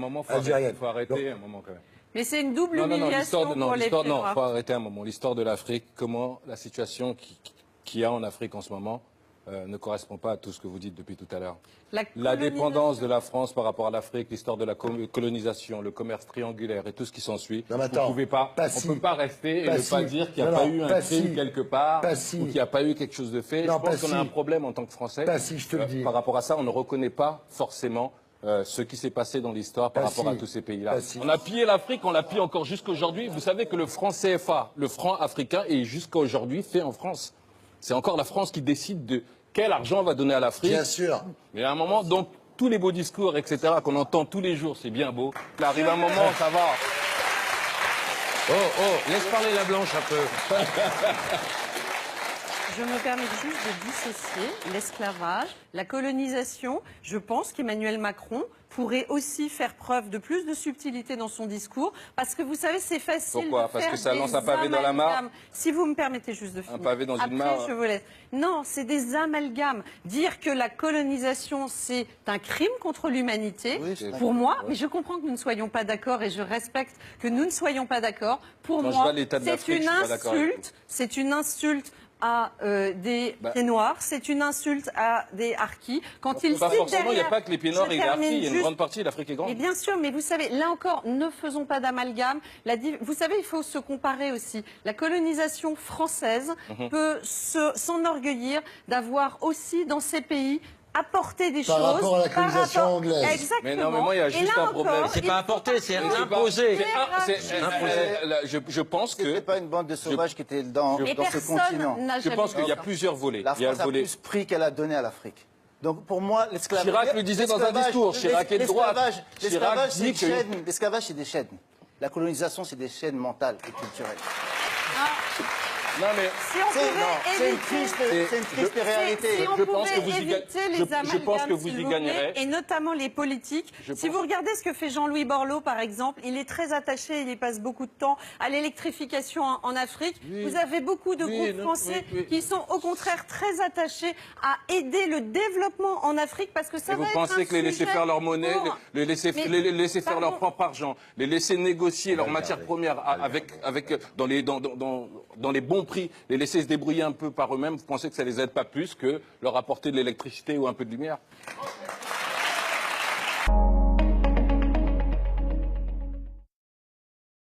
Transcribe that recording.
moment, algérienne. il faut arrêter un moment quand même. Mais c'est une double humiliation pour les Férois. Non, il faut arrêter un moment. L'histoire de l'Afrique, comment la situation qu'il y a en Afrique en ce moment ne correspond pas à tout ce que vous dites depuis tout à l'heure. La dépendance de la France par rapport à l'Afrique, l'histoire de la colonisation, le commerce triangulaire et tout ce qui s'ensuit. On ne peut pas rester et ne pas dire qu'il n'y a pas eu un crime quelque part ou qu'il n'y a pas eu quelque chose de fait. Je pense qu'on a un problème en tant que Français. Par rapport à ça, on ne reconnaît pas forcément ce qui s'est passé dans l'histoire par rapport à tous ces pays-là. On a pillé l'Afrique, on l'a pillé encore jusqu'à aujourd'hui. Vous savez que le franc CFA, le franc africain, est jusqu'à aujourd'hui fait en France. C'est encore la France qui décide de quel argent on va donner à l'Afrique. Bien sûr. Mais à un moment, donc, tous les beaux discours, etc., qu'on entend tous les jours, c'est bien beau. Il arrive un moment, ça va. Oh, laisse parler la blanche un peu. Je me permets juste de dissocier l'esclavage, la colonisation. Je pense qu'Emmanuel Macron pourrait aussi faire preuve de plus de subtilité dans son discours, parce que vous savez, c'est facile. Pourquoi? Parce que ça lance un pavé dans la mare. Si vous me permettez juste de finir. Un pavé dans une mare. Après, je vous laisse. Non, c'est des amalgames. Dire que la colonisation, c'est un crime contre l'humanité, pour moi, mais je comprends que nous ne soyons pas d'accord et je respecte que nous ne soyons pas d'accord. Pour moi, c'est une insulte à des pieds noirs, c'est une insulte à des harkis. Quand ils pas forcément, derrière, il n'y a pas que les pieds noirs et les harkis, il y a une grande partie de l'Afrique est grande. Et bien sûr, mais vous savez, là encore, ne faisons pas d'amalgame. Vous savez, il faut se comparer aussi. La colonisation française peut s'enorgueillir d'avoir aussi dans ces pays apporter des choses par rapport à la colonisation anglaise. Exactement. Mais non, mais moi, il y a juste un problème. C'est pas apporter, c'est imposer. Je pense que... C'était pas une bande de sauvages qui était dans ce continent. Je pense qu'il y a plusieurs volets. La France a plus pris qu'elle a donné à l'Afrique. Donc pour moi, l'esclavage... Chirac le disait dans un discours. Chirac est de droite. L'esclavage, c'est des chaînes. La colonisation, c'est des chaînes mentales et culturelles. Non, mais c'est une triste réalité. Si on pouvait éviter les amalgames, s'il vous plaît, et notamment les politiques. Si vous regardez ce que fait Jean-Louis Borloo, par exemple, il est très attaché, il y passe beaucoup de temps à l'électrification en Afrique. Vous avez beaucoup de groupes français qui sont au contraire très attachés à aider le développement en Afrique parce que ça va être un sujet. Vous pensez que les laisser faire leur monnaie, les laisser faire leur propre argent, les laisser négocier leurs matières premières dans les bons prix, les laisser se débrouiller un peu par eux-mêmes, vous pensez que ça les aide pas plus que leur apporter de l'électricité ou un peu de lumière?